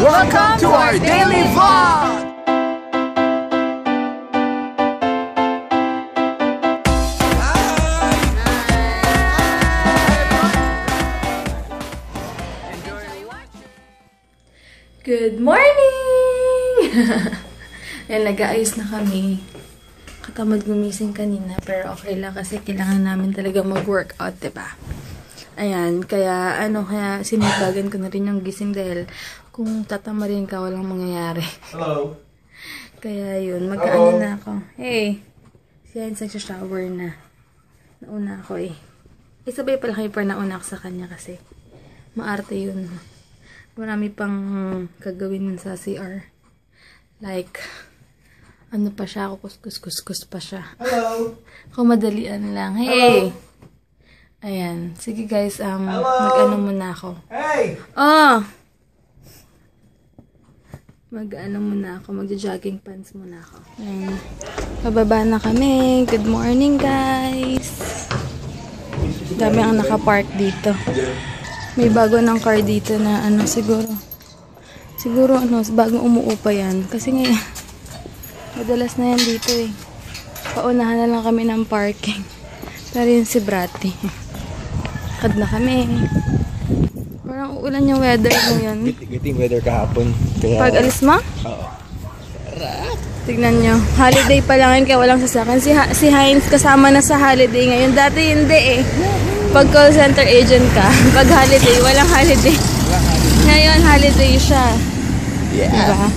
Welcome to our daily vlog! Good morning! Ayan, nag-aayos na kami. Katamad gumising kanina, pero okay lang kasi kailangan namin talaga mag-workout, diba? Ayan, kaya sinibagan ko na rin yung gising dahil kung tatamarin ka, walang mangyayari. Hello! Kaya yun, magkaano na ako. Hey! Siya yung nagsha-shower na. Nauna ako eh. Sabay pala kayo para nauna ako sa kanya kasi maarte yun. Marami pang gagawin sa CR. Like, ano pa siya, kukus pa siya. Hello! Kung madalian lang. Hey! Hello. Ayan. Sige guys, mag-ano muna ako. Hey! Oh! Mag-ano muna ako, magja-jogging pants muna ako. Ayan. Pababa na kami. Good morning guys! Dami ang nakapark dito. May bago ng car dito na siguro bagong umuupa yan. Kasi ngayon, madalas na yan dito eh. Paunahan na lang kami ng parking. Pero yun si Brati. Kad na kami. Parang uulan yung weather ngayon. Giting weather kahapon. Kaya... Pag alis mo? Oo. Tignan nyo. Holiday pa lang yun kaya walang sasakyan. Si Heinz kasama na sa holiday ngayon. Dati hindi eh. Pag call center agent ka, pag holiday, walang holiday. Ngayon, holiday siya. Yeah. Diba?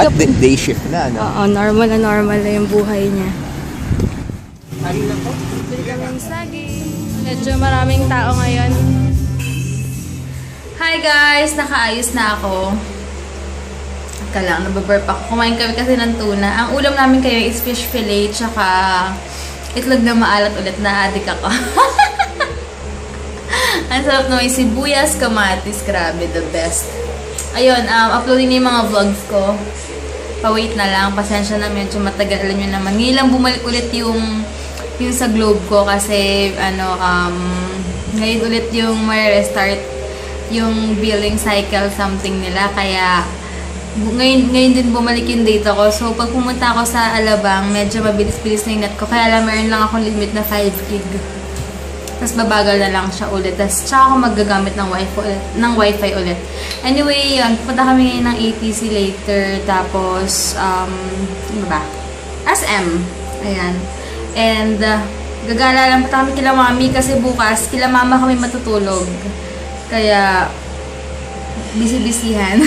At day shift na, no? Oo, normal na yung buhay niya. Bili kami ng saging. Medyo maraming tao ngayon. Hi guys! Nakaayos na ako. Teka lang, nababurp ako. Kumain kami kasi ng tuna. Ang ulam namin kayo is fish fillet, tsaka itlog na maalat ulit. Na-addict ako. Ang sarap na may sibuyas, kamatis. Grabe, the best. Ayun, uploading na yung mga vlogs ko. Pa-wait na lang. Pasensya na, medyo matagal. Alam nyo naman. Ngayon lang bumalik ulit yung sa Globe ko kasi, ngayon ulit yung ma-restart yung billing cycle something nila. Kaya, ngayon din bumalik yung data ko. So, pag pumunta ako sa Alabang, medyo mabilis-bilis na yung net ko. Kaya lang, meron lang akong limit na 5 gig. Tapos babagal na lang siya ulit. Tapos tsaka ako magagamit ng wifi ulit. Anyway, punta kami ngayon ng ATC later. Tapos, ano ba? SM. Ayan. And, gagala lang punta kami kila mami kasi bukas, kila mama kami matutulog. Kaya, busy-busyhan.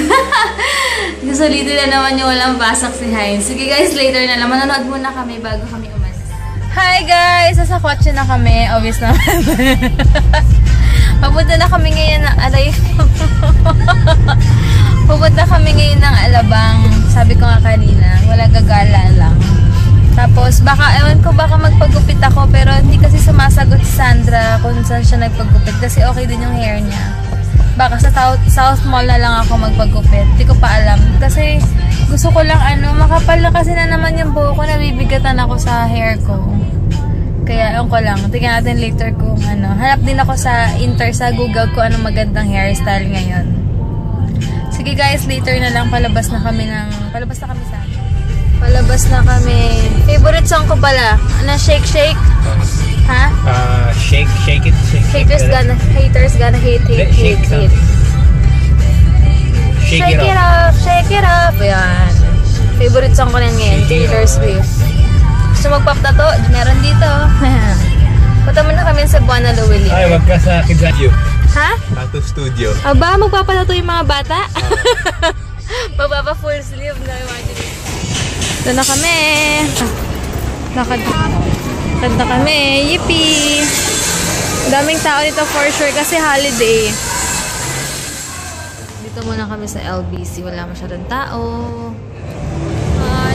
Susulitin na naman yung walang pasok si Heinz. Sige guys, later na lang. Manonood muna kami bago kami umalis. Hi guys! Nasa kotse na kami. Obvious naman. Pupunta na kami ngayon ng Pupunta kami ngayon ng Alabang. Sabi ko nga kanina, wala gagala lang. Tapos, ewan ko, baka magpagupit ako. Pero hindi kasi sumasagot si Sandra kung saan siya nagpagupit. Kasi okay din yung hair niya. Baka sa South Mall na lang ako magpagupit. Hindi ko pa alam. Kasi gusto ko lang makapal na kasi na naman yung buhok ko. Nabibigatan ako sa hair ko. Kaya ewan ko lang. Tingnan natin later kung Hanap din ako sa Google ko anong magandang hairstyle ngayon. Sige guys, later na lang. Palabas na kami sa Palabas na kami. Favorite song ko pala. Shake Shake? Ha? Shake it. Haters gonna hate it. Shake it up. Ayan. Favorite song ko na ngayon, Taylor Swift. Gusto mag-pop na to? Meron dito. Punta muna kami sa Buona Luwili. Ay, wag ka sa Kidzayo. Ha? Tattoo studio. Aba, magpapatato yung mga bata? Magpapa full sleeve na imagine. Ito na kami. Lakad na kami. Yippee! Daming tao dito for sure kasi holiday. Dito muna kami sa LBC. Wala masyadong tao.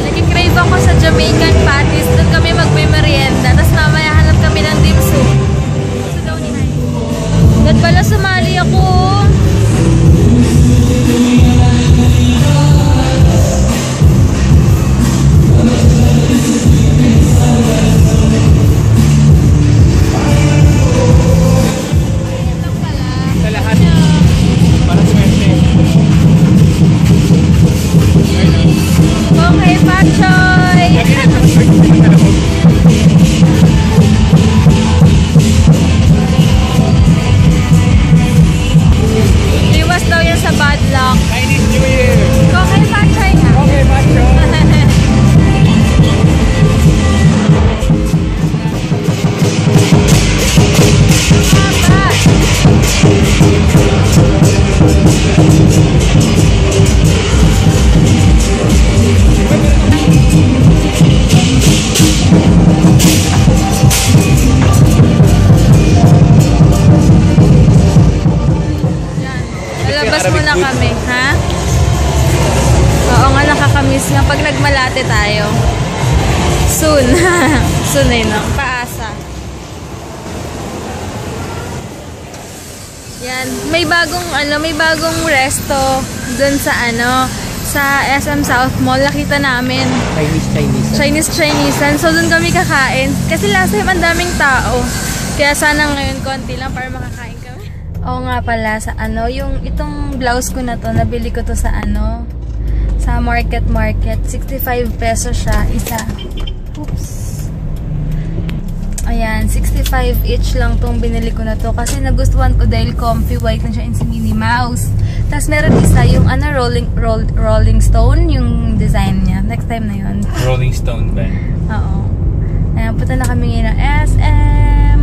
Nag-crave ako sa Jamaican patties. Doon kami magme-merienda. Tapos mamaya hanap kami ng dim sum. Doon pala sumali ako. nakakamiss nga pag nagmalate tayo. Soon. Soon eh, no? Paasa. Yan. May bagong resto dun sa sa SM South Mall. Nakita namin. Chinese. So dun kami kakain. Kasi last time ang daming tao. Kaya sana ngayon konti lang para makakain kami. Oo nga pala, sa itong blouse ko na to, nabili ko to sa sa market. 65 pesos siya, isa. Oops. Ayan, 65 each lang tong binili ko na to. Kasi nagustuhan ko dahil comfy, white na siya in si Minnie Mouse. Tapos meron isa, yung Rolling Stone, yung design niya. Next time na yun. Rolling Stone ba? Oo. Ayan, punta na kami ngayon ng SM.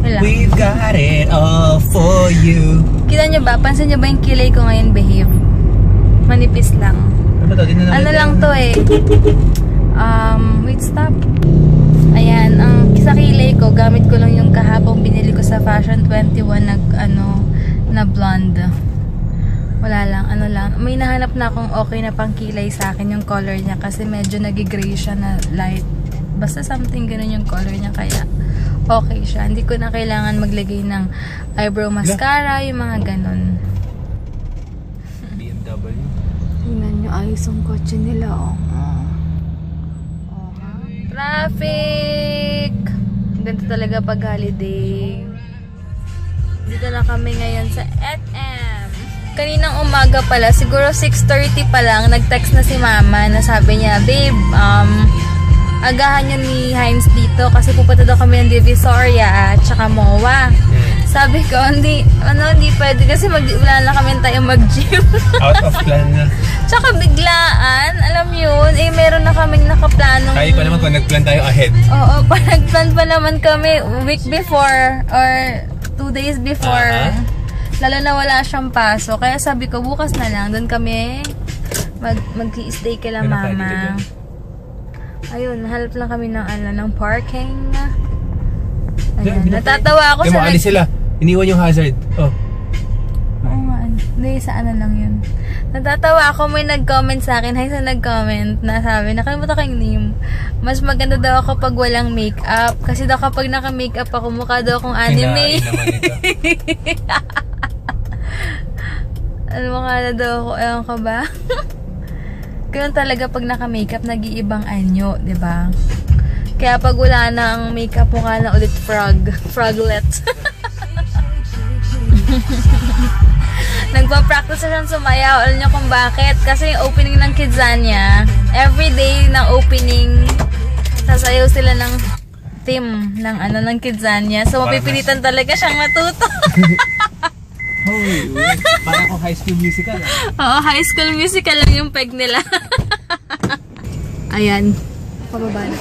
Wala. We've got it all for you. Kita nyo ba? Pansin nyo ba yung kilay ko ngayon behave? Manipis lang. Ano lang to eh. Wait, stop. Ayan, ang sa kilay ko, gamit ko lang yung kahapong binili ko sa Fashion 21 na blonde. Wala lang, may nahanap na akong okay na pang kilay sa akin yung color niya kasi medyo nagigray siya na light. Basta something ganun yung color niya kaya okay siya. Hindi ko na kailangan maglagay ng eyebrow mascara, yung mga ganun. BMW. Tingnan nyo, ayos ang kotse nila, oh. Traffic! Ganito talaga pag holiday. Dito na kami ngayon sa SM. Kaninang umaga pala, siguro 6:30 pa lang, nag-text na si mama na sabi niya, babe, agahan niyo ni Heinz dito kasi pupunta daw kami ng Divisoria at saka MOA. Sabi ko, hindi pwede kasi wala na kami tayong mag-gym. Out of plan na. Tsaka biglaan, alam yun, meron na kaming nakaplanong... Kaya pa naman kung nag-plan tayo ahead. Oo, nag-plan pa naman kami week before or 2 days before. Lalo na wala siyang paso. Kaya sabi ko, bukas na lang, doon kami mag-stay kila mama. Ayun, nahalap lang kami ng parking. Ayan, natatawa ako sa... Alis sila. Iniwan yung hazard. Oh. Oo nga. Hindi, sa lang yun. Natatawa ako, may nag-comment sa akin. Hay sa nag-comment na sabi, nakalimutan ko yung name. Mas maganda daw ako pag walang makeup. Kasi daw kapag naka-makeup ako, mukha daw akong anime. Ano mukha na daw ako? Ewan ka ba? Ganun talaga pag naka-makeup, nag-iibang anyo, 'di ba? Kaya pag wala na ang makeup, mukha na ulit froglet. Nagpa-practice na siyang sumayaw. Alam niyo kung bakit? Kasi yung opening ng Kidzania, everyday ng opening, sasayaw sila ng team ng Kidzania. So, mapipilitan talaga siyang matuto. Holy, parang ako High School Musical. Oo, High School Musical lang yung peg nila. Ayan. Pababa na.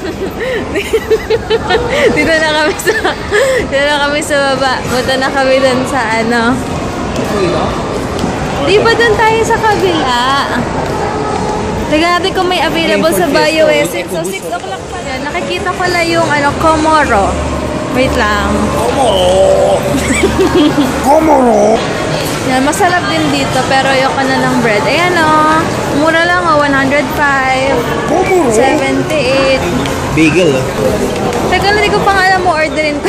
Dito na kami sa baba. Punta na kami dun sa Di ba dun tayo sa kabila? Tignan natin kung may available sa Bio Essence. So, 6 o'clock pa yan. Nakikita ko lang yung Komoro. Wait lang. Komoro! Yan, masarap din dito pero ayoko na ng bread. Ayan mura lang 105. Komoro! 78. Bagel. Teka, hindi ko pa nga alam mo orderin ko.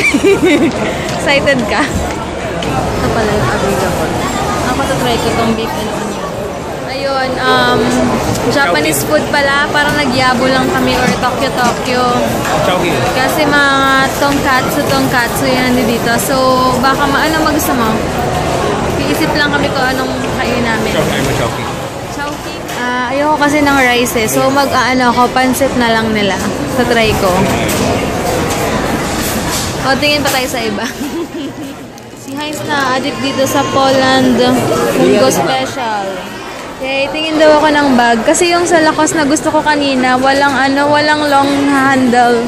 Excited ka? Ito pala yung available. Ako try ko itong beef and onion. Ayun, Japanese food pala. Parang nagyabo lang kami or Tokyo. Chowking. Kasi mga tonkatsu yan dito. So, baka ano magusto mo? Iisip lang kami kung anong kain namin. Chowking. Chowking? Ayoko kasi ng rice eh. So, ako, pansit na lang nila. Sa try ko. O, tingin pa tayo sa iba. Si Heinz na addict dito sa Poland Mungo Special. Okay, tingin daw ako ng bag. Kasi yung sa Lacoste na gusto ko kanina, walang long handle.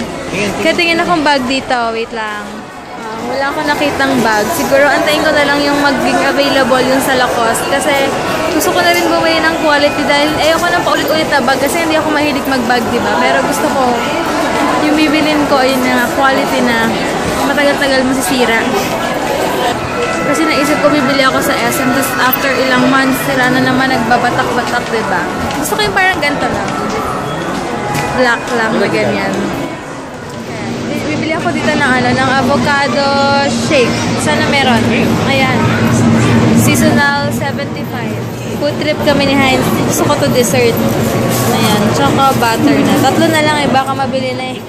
Kaya tingin akong bag dito. Wait lang. Wala akong nakitang bag. Siguro antayin ko na lang yung maging available yung sa Lacoste. Kasi gusto ko na rin bumili ng quality dahil ayoko na paulit-ulit na bag. Kasi hindi ako mahilig mag-bag, diba? Pero gusto ko yung bibilin ko yun na quality na matagal-tagal masisira. Kasi naisip ko bibili ako sa SM, tapos after ilang months, sila na naman nagbabatak-batak, diba? Gusto ko yung parang ganito lang. Black lang na ganyan. Okay. Bibili ako dito ng ng avocado shake. Sana meron. Ayan. Seasonal 75. Food trip kami ni Heinz. Gusto ko to dessert. Ayan. Tsaka butter na. 3 na lang eh. Baka mabili na eh.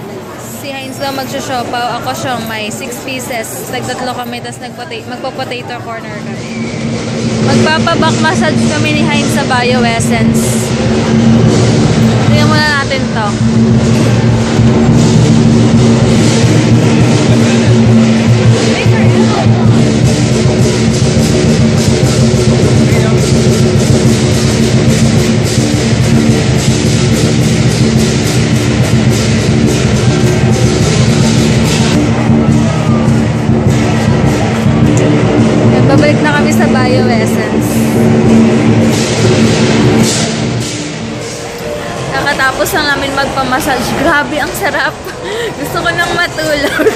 Si Heinz lang magsha-siopaw. Ako siyang may 6 pieces. Nagtatlo kami. Tapos magpo-potato corner kami. Magpapaback massage kami ni Heinz sa Bio Essence. Tingnan muna natin to. Babalik na kami sa Bio Essence. Kakatapos lang namin magpamassage. Grabe, ang sarap. Gusto ko nang matulog.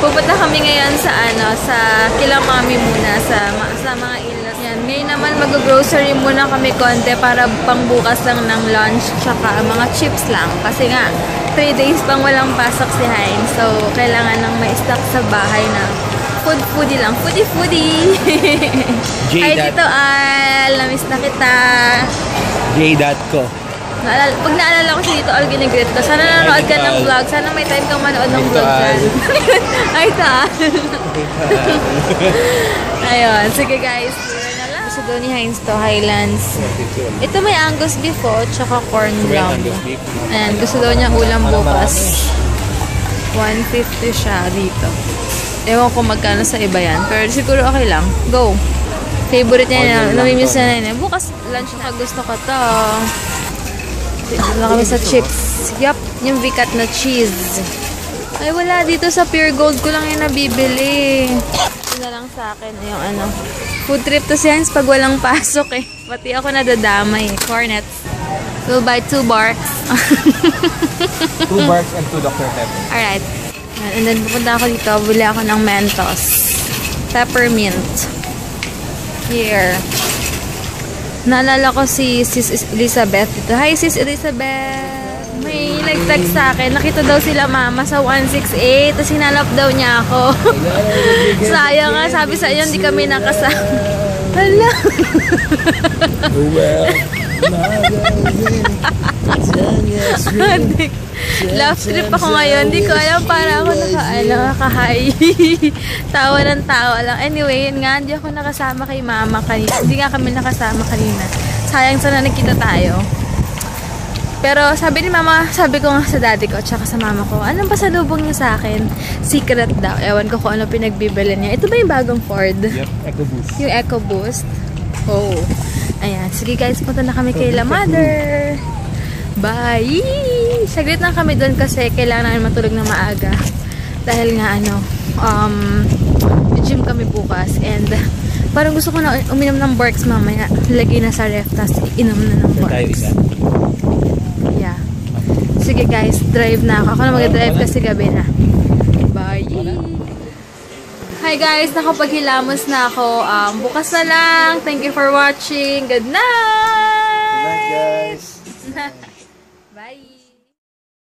Pupunta kami ngayon sa sa Kila Mami muna, sa mga ilot. Yan. Ngayon naman mag-grocery muna kami konti para pangbukas lang ng lunch tsaka mga chips lang. Kasi nga, 3 days pang walang pasok si Heinz. So, kailangan nang ma-stock sa bahay na foodie lang. Foodie! Hi, Tito Al! Namiss na kita! J.ko. Pag naalala ko si Tito Al, ginigreet ko. Sana nanonood ka ng vlog. Sana may time kang manood ng vlog dyan. Hi, Tito Al! Ayun. Sige guys. Gusto daw ni Heinz to, Highlands. Ito may Angus beef tsaka corn lamb. Ayan. Gusto daw niya ulam bukas. 150 siya dito. Ewan ko magkano sa iba yan. Pero siguro okay lang. Go! Favorite niya na. Namimiss na yun. Bukas lunch na gusto ko to. Dito na kami sa chips. Yup! Yung Vicat na cheese. Ay wala. Dito sa Pure Gold ko lang yung nabibili. Ito na lang sa akin. Yung food trip to si Heinz pag walang pasok eh. Pati ako nadadamay. Cornets. We'll buy 2 barks. 2 barks and 2 Dr. Pepper. Alright. And then pupunta ako dito, bili ako ng Mentos. Peppermint. Here. Naalala ko si Sis Elizabeth dito. Hi Sis Elizabeth! May nag-text sa akin. Nakita daw sila mama sa 168. Tapos hinanap daw niya ako. Sayang nga, sabi sa iyo, hindi kami nakasama. Hala! Love trip ako ngayon. Hindi ko alam para ako naka-high. Tawa ng tawa lang. Anyway, yun nga, hindi ako nakasama kay mama kanina. Hindi nga kami nakasama kanina. Sayang sana nakita tayo. Pero sabi ni mama, sabi ko nga sa daddy ko, tsaka sa mama ko, anong pasalubong niya sa akin? Secret daw. Ewan ko kung ano pinagbibili niya. Ito ba yung bagong Ford? Yep, EcoBoost. Yung EcoBoost. Oh. Ayan. Sige guys, punta na kami kay La Mother. Bye! Saglit lang kami doon kasi kailangan namin matulog na maaga. Dahil nga gym kami bukas. And parang gusto ko na uminom ng Borks mamaya. Lagay na sa ref, tapos inom na ng Borks. Yeah. Sige guys, drive na ako. Ako na mag-drive kasi gabi na. Bye! Hi guys, nakapaghilamos na ako. Bukas na lang. Thank you for watching. Good night! Good night guys!